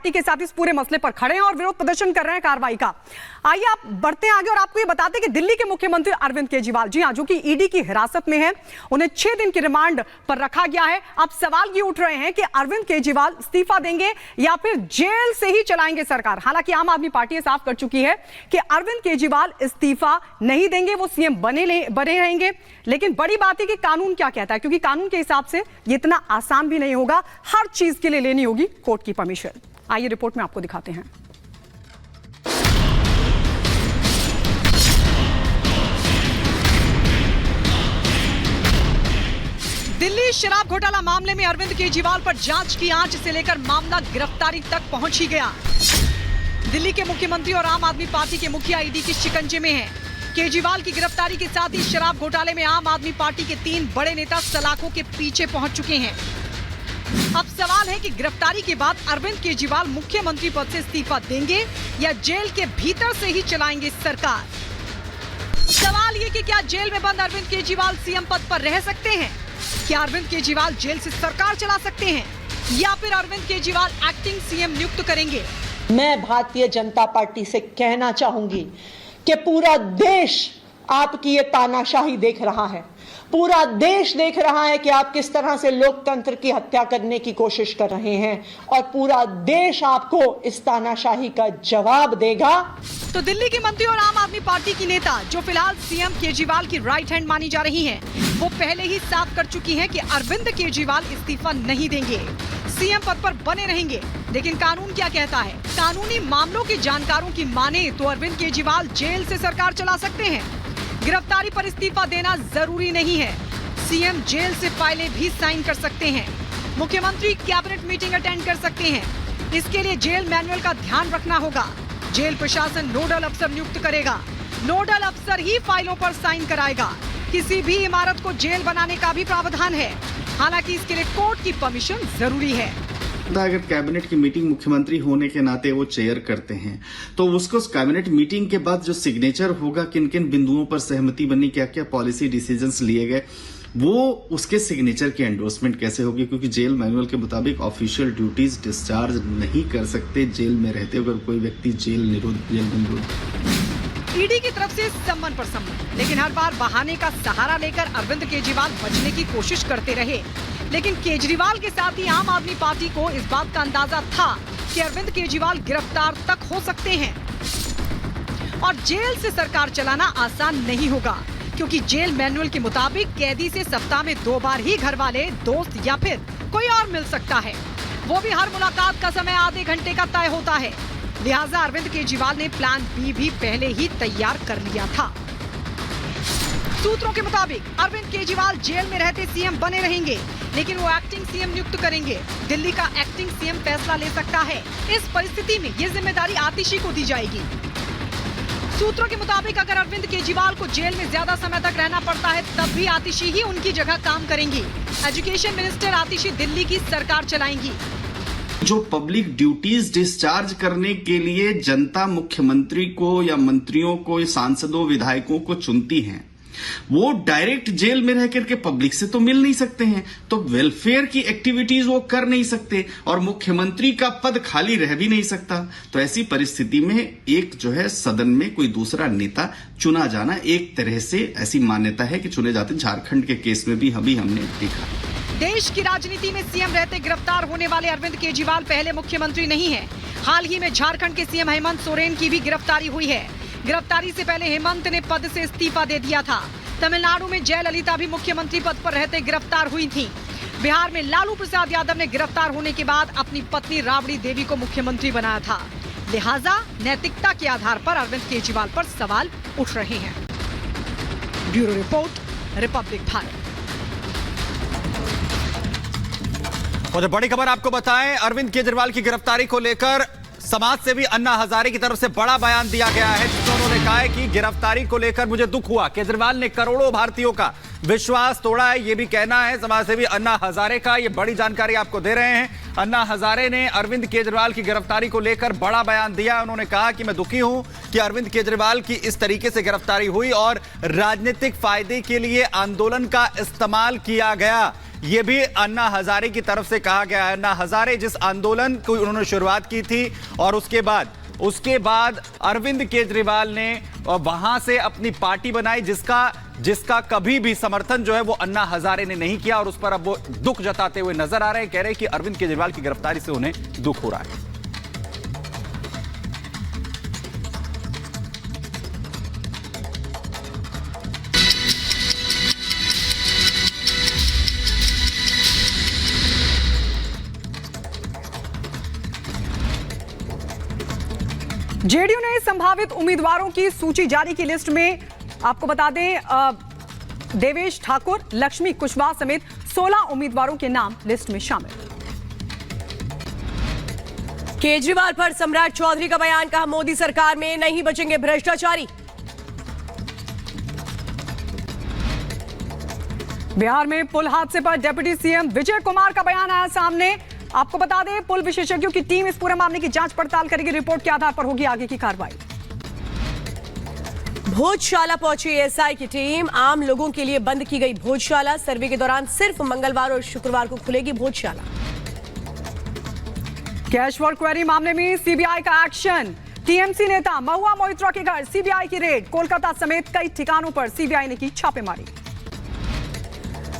Party के साथ इस पूरे मसले पर खड़े हैं और विरोध प्रदर्शन कर रहे हैं कार्रवाई का। आइए आप बढ़ते हैं आगे और आपको ये बताते हैं कि दिल्ली के मुख्यमंत्री अरविंद केजरीवाल, जी हां, जो कि ईडी की हिरासत में है, उन्हें 6 दिन की रिमांड पर रखा गया है। अब सवाल ये उठ रहे हैं कि अरविंद केजरीवाल इस्तीफा देंगे या फिर जेल से ही चलाएंगे सरकार। हालांकि आम आदमी पार्टी ये साफ कर चुकी है कि अरविंद केजरीवाल इस्तीफा नहीं देंगे, वो सीएम बने रहेंगे। लेकिन बड़ी बात है कि कानून क्या कहता है, क्योंकि कानून के हिसाब से ये इतना आसान भी नहीं होगा, हर चीज के लिए लेनी होगी कोर्ट की परमिशन। आइए रिपोर्ट में आपको दिखाते हैं। दिल्ली शराब घोटाला मामले में अरविंद केजरीवाल पर जांच की आंच से लेकर मामला गिरफ्तारी तक पहुंच ही गया। दिल्ली के मुख्यमंत्री और आम आदमी पार्टी के मुखिया ईडी के शिकंजे में हैं। केजरीवाल की गिरफ्तारी के साथ ही शराब घोटाले में आम आदमी पार्टी के 3 बड़े नेता सलाखों के पीछे पहुंच चुके हैं। अब सवाल है कि गिरफ्तारी के बाद अरविंद केजरीवाल मुख्यमंत्री पद से इस्तीफा देंगे या जेल के भीतर से ही चलाएंगे सरकार। सवाल ये कि क्या जेल में बंद अरविंद केजरीवाल सीएम पद पर रह सकते हैं? क्या अरविंद केजरीवाल जेल से सरकार चला सकते हैं या फिर अरविंद केजरीवाल एक्टिंग सीएम नियुक्त करेंगे? मैं भारतीय जनता पार्टी से कहना चाहूंगी कि पूरा देश आपकी ये तानाशाही देख रहा है। पूरा देश देख रहा है कि आप किस तरह से लोकतंत्र की हत्या करने की कोशिश कर रहे हैं और पूरा देश आपको इस तानाशाही का जवाब देगा। तो दिल्ली के मंत्री और आम आदमी पार्टी की नेता, जो फिलहाल सीएम केजरीवाल की राइट हैंड मानी जा रही हैं, वो पहले ही साफ कर चुकी हैं कि अरविंद केजरीवाल इस्तीफा नहीं देंगे, सीएम पद पर बने रहेंगे। लेकिन कानून क्या कहता है? कानूनी मामलों के जानकारों की माने तो अरविंद केजरीवाल जेल से सरकार चला सकते हैं। गिरफ्तारी पर इस्तीफा देना जरूरी नहीं है, सीएम जेल से फाइलें भी साइन कर सकते हैं। मुख्यमंत्री कैबिनेट मीटिंग अटेंड कर सकते हैं। इसके लिए जेल मैनुअल का ध्यान रखना होगा। जेल प्रशासन नोडल अफसर नियुक्त करेगा। नोडल अफसर ही फाइलों पर साइन कराएगा। किसी भी इमारत को जेल बनाने का भी प्रावधान है। हालांकि इसके लिए कोर्ट की परमिशन जरूरी है। अगर कैबिनेट की मीटिंग मुख्यमंत्री होने के नाते वो चेयर करते हैं तो उसको कैबिनेट मीटिंग के बाद जो सिग्नेचर होगा, किन किन बिंदुओं पर सहमति बनी, क्या क्या पॉलिसी डिसीजंस लिए गए, वो उसके सिग्नेचर की एंडोर्समेंट कैसे होगी? क्योंकि जेल मैनुअल के मुताबिक ऑफिशियल ड्यूटीज डिस्चार्ज नहीं कर सकते जेल में रहते अगर कोई व्यक्ति जेल में ईडी की तरफ से सम्मन पर सम्मन, लेकिन हर बार बहाने का सहारा लेकर अरविंद केजरीवाल बचने की कोशिश करते रहे। लेकिन केजरीवाल के साथ ही आम आदमी पार्टी को इस बात का अंदाजा था कि अरविंद केजरीवाल गिरफ्तार तक हो सकते हैं और जेल से सरकार चलाना आसान नहीं होगा, क्योंकि जेल मैनुअल के मुताबिक कैदी से सप्ताह में 2 बार ही घर वाले, दोस्त या फिर कोई और मिल सकता है। वो भी हर मुलाकात का समय आधे घंटे का तय होता है। लिहाजा अरविंद केजरीवाल ने प्लान बी भी पहले ही तैयार कर लिया था। सूत्रों के मुताबिक अरविंद केजरीवाल जेल में रहते सीएम बने रहेंगे, लेकिन वो एक्टिंग सीएम नियुक्त करेंगे। दिल्ली का एक्टिंग सीएम फैसला ले सकता है। इस परिस्थिति में ये जिम्मेदारी आतिशी को दी जाएगी। सूत्रों के मुताबिक अगर अरविंद केजरीवाल को जेल में ज्यादा समय तक रहना पड़ता है, तब भी आतिशी ही उनकी जगह काम करेंगी। एजुकेशन मिनिस्टर आतिशी दिल्ली की सरकार चलाएंगी। जो पब्लिक ड्यूटीज डिस्चार्ज करने के लिए जनता मुख्यमंत्री को या मंत्रियों को, सांसदों, विधायकों को चुनती है, वो डायरेक्ट जेल में रह करके पब्लिक से तो मिल नहीं सकते हैं, तो वेलफेयर की एक्टिविटीज वो कर नहीं सकते और मुख्यमंत्री का पद खाली रह भी नहीं सकता। तो ऐसी परिस्थिति में एक जो है सदन में कोई दूसरा नेता चुना जाना एक तरह से ऐसी मान्यता है कि चुने जाते। झारखंड के केस में भी हमने देखा। देश की राजनीति में सीएम रहते गिरफ्तार होने वाले अरविंद केजरीवाल पहले मुख्यमंत्री नहीं है। हाल ही में झारखंड के सीएम हेमंत सोरेन की भी गिरफ्तारी हुई है। गिरफ्तारी से पहले हेमंत ने पद से इस्तीफा दे दिया था। तमिलनाडु में जयललिता भी मुख्यमंत्री पद पर रहते गिरफ्तार हुई थी। बिहार में लालू प्रसाद यादव ने गिरफ्तार होने के बाद अपनी पत्नी राबड़ी देवी को मुख्यमंत्री बनाया था। लिहाजा नैतिकता के आधार पर अरविंद केजरीवाल पर सवाल उठ रहे हैं। Bureau report, Republic Bharat. और बड़ी खबर आपको बताएं, अरविंद केजरीवाल की गिरफ्तारी को लेकर समाज सेवी अन्ना हजारे की तरफ से बड़ा बयान दिया गया है, जिसमें उन्होंने कहा है कि गिरफ्तारी को लेकर मुझे दुख हुआ। केजरीवाल ने करोड़ों भारतीयों का विश्वास तोड़ा है, ये भी कहना है समाज सेवी अन्ना हजारे का। ये बड़ी जानकारी आपको दे रहे हैं। अन्ना हजारे ने अरविंद केजरीवाल की गिरफ्तारी को लेकर बड़ा बयान दिया। उन्होंने कहा कि मैं दुखी हूं कि अरविंद केजरीवाल की इस तरीके से गिरफ्तारी हुई और राजनीतिक फायदे के लिए आंदोलन का इस्तेमाल किया गया। यह भी अन्ना हजारे की तरफ से कहा गया है। अन्ना हजारे जिस आंदोलन को उन्होंने शुरुआत की थी और उसके बाद अरविंद केजरीवाल ने वहां से अपनी पार्टी बनाई, जिसका कभी भी समर्थन जो है वो अन्ना हजारे ने नहीं किया, और उस पर अब वो दुख जताते हुए नजर आ रहे हैं। कह रहे हैं कि अरविंद केजरीवाल की गिरफ्तारी से उन्हें दुख हो रहा है। जेडीयू ने संभावित उम्मीदवारों की सूची जारी की। लिस्ट में आपको बता दें देवेश ठाकुर, लक्ष्मी कुशवाहा समेत 16 उम्मीदवारों के नाम लिस्ट में शामिल। केजरीवाल पर सम्राट चौधरी का बयान, कहा मोदी सरकार में नहीं बचेंगे भ्रष्टाचारी। बिहार में पुल हादसे पर डिप्टी सीएम विजय कुमार का बयान आया सामने। आपको बता दें पुल विशेषज्ञों की टीम इस पूरे मामले की जांच पड़ताल करेगी। रिपोर्ट के आधार पर होगी आगे की कार्रवाई। भोजशाला पहुंची एएसआई की टीम, आम लोगों के लिए बंद की गई भोजशाला। सर्वे के दौरान सिर्फ मंगलवार और शुक्रवार को खुलेगी भोजशाला। कैश फॉर क्वेरी मामले में सीबीआई का एक्शन। टीएमसी नेता महुआ मोइत्रा के घर सीबीआई की रेड। कोलकाता समेत कई ठिकानों पर सीबीआई ने की छापेमारी।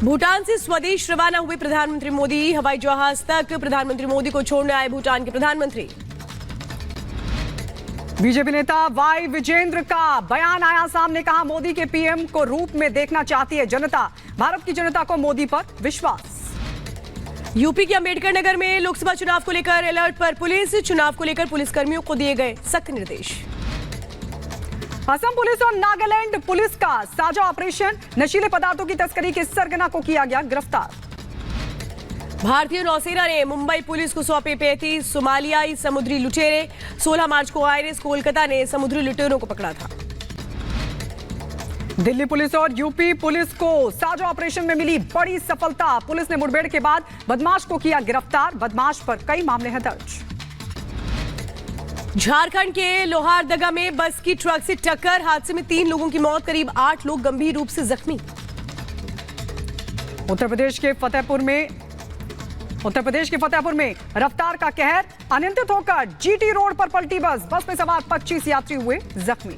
भूटान से स्वदेश रवाना हुए प्रधानमंत्री मोदी, हवाई जहाज तक प्रधानमंत्री मोदी को छोड़ने आए भूटान के प्रधानमंत्री। बीजेपी नेता वाई विजेंद्र का बयान आया सामने, कहा मोदी के पीएम को रूप में देखना चाहती है जनता। भारत की जनता को मोदी पर विश्वास। यूपी के अंबेडकर नगर में लोकसभा चुनाव को लेकर अलर्ट पर पुलिस। चुनाव को लेकर पुलिसकर्मियों को दिए गए सख्त निर्देश। असम पुलिस और नागालैंड पुलिस का साझा ऑपरेशन। नशीले पदार्थों की तस्करी के सरगना को किया गया गिरफ्तार। भारतीय नौसेना ने मुंबई पुलिस को सौंपे 35 सोमालियाई समुद्री लुटेरे। 16 मार्च को आईएनएस कोलकाता ने समुद्री लुटेरों को पकड़ा था। दिल्ली पुलिस और यूपी पुलिस को साझा ऑपरेशन में मिली बड़ी सफलता। पुलिस ने मुठभेड़ के बाद बदमाश को किया गिरफ्तार। बदमाश पर कई मामले हैं दर्ज। झारखंड के लोहारदगा में बस की ट्रक से टक्कर, हादसे में 3 लोगों की मौत, करीब 8 लोग गंभीर रूप से जख्मी। उत्तर प्रदेश के फतेहपुर में रफ्तार का कहर। अनियंत्रित होकर जीटी रोड पर पलटी बस। बस में सवार 25 यात्री हुए जख्मी।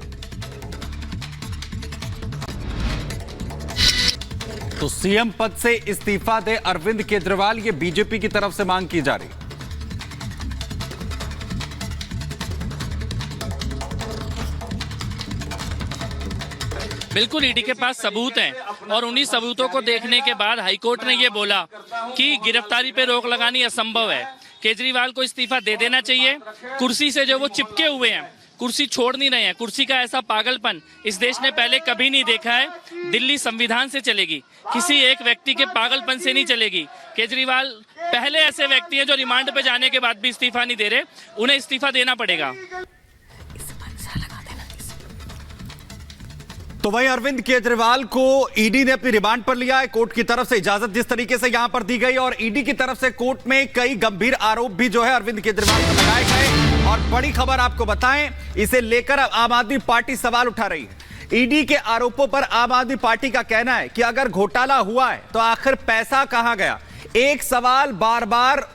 तो सीएम पद से इस्तीफा दे अरविंद केजरीवाल, ये बीजेपी की तरफ से मांग की जा रही। बिल्कुल ईडी के पास सबूत हैं और उन्हीं सबूतों को देखने के बाद हाईकोर्ट ने ये बोला कि गिरफ्तारी पे रोक लगानी असंभव है। केजरीवाल को इस्तीफा दे देना चाहिए। कुर्सी से जो वो चिपके हुए हैं, कुर्सी छोड़ नहीं रहे हैं। कुर्सी का ऐसा पागलपन इस देश ने पहले कभी नहीं देखा है। दिल्ली संविधान से चलेगी, किसी एक व्यक्ति के पागलपन से नहीं चलेगी। केजरीवाल पहले ऐसे व्यक्ति हैं जो रिमांड पे जाने के बाद भी इस्तीफा नहीं दे रहे, उन्हें इस्तीफा देना पड़ेगा। तो वहीं अरविंद केजरीवाल को ईडी ने अपनी रिमांड पर लिया है। कोर्ट की तरफ से इजाजत जिस तरीके से यहां पर दी गई और ईडी की तरफ से कोर्ट में कई गंभीर आरोप भी जो है अरविंद केजरीवाल पर लगाए गए। और बड़ी खबर आपको बताएं, इसे लेकर आम आदमी पार्टी सवाल उठा रही है। ईडी के आरोपों पर आम आदमी पार्टी का कहना है कि अगर घोटाला हुआ है तो आखिर पैसा कहां गया। एक सवाल बार बार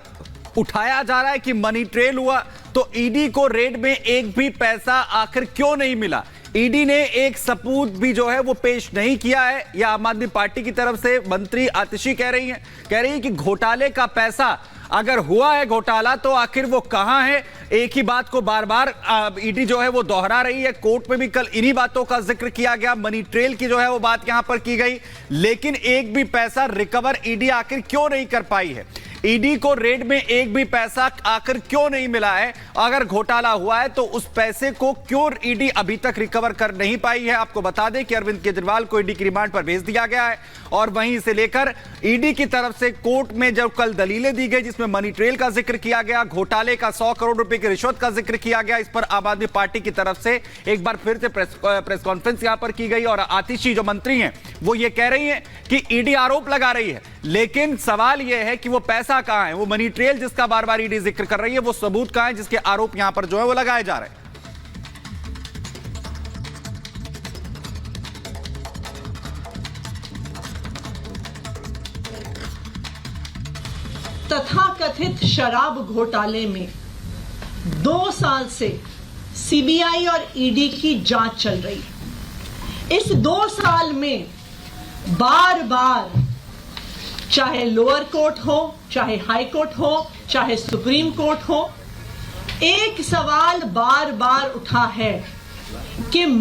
उठाया जा रहा है कि मनी ट्रेल हुआ, तो ईडी को रेड में एक भी पैसा आखिर क्यों नहीं मिला। ईडी ने एक सबूत भी जो है वो पेश नहीं किया है। यह आम आदमी पार्टी की तरफ से मंत्री आतिशी कह रही है कि घोटाले का पैसा अगर हुआ है घोटाला तो आखिर वो कहां है। एक ही बात को बार बार ईडी जो है वो दोहरा रही है। कोर्ट में भी कल इन्हीं बातों का जिक्र किया गया, मनी ट्रेल की जो है वो बात यहां पर की गई, लेकिन एक भी पैसा रिकवर ईडी आखिर क्यों नहीं कर पाई है। ईडी को रेड में एक भी पैसा आखिर क्यों नहीं मिला है। अगर घोटाला हुआ है तो उस पैसे को क्यों ईडी अभी तक रिकवर कर नहीं पाई है। आपको बता दें कि अरविंद केजरीवाल को ईडी की रिमांड पर भेज दिया गया है और वहीं इसे लेकर ईडी की तरफ से कोर्ट में जब कल दलीलें दी गई जिसमें मनी ट्रेल का जिक्र किया गया, घोटाले का 100 करोड़ रुपए की रिश्वत का जिक्र किया गया, इस पर आम आदमी पार्टी की तरफ से एक बार फिर से प्रेस कॉन्फ्रेंस यहां पर की गई और आतिशी जो मंत्री हैं वो ये कह रही हैं कि ईडी आरोप लगा रही है, लेकिन सवाल यह है कि वो पैसा कहां है, वो मनी ट्रेल जिसका बार बार ईडी जिक्र कर रही है, वो सबूत कहां है जिसके आरोप यहां पर जो है वो लगाए जा रहे हैं। तथाकथित शराब घोटाले में 2 साल से सीबीआई और ईडी की जांच चल रही है। इस 2 साल में बार बार चाहे लोअर कोर्ट हो, चाहे हाई कोर्ट हो, चाहे सुप्रीम कोर्ट हो, एक सवाल बार बार उठा है कि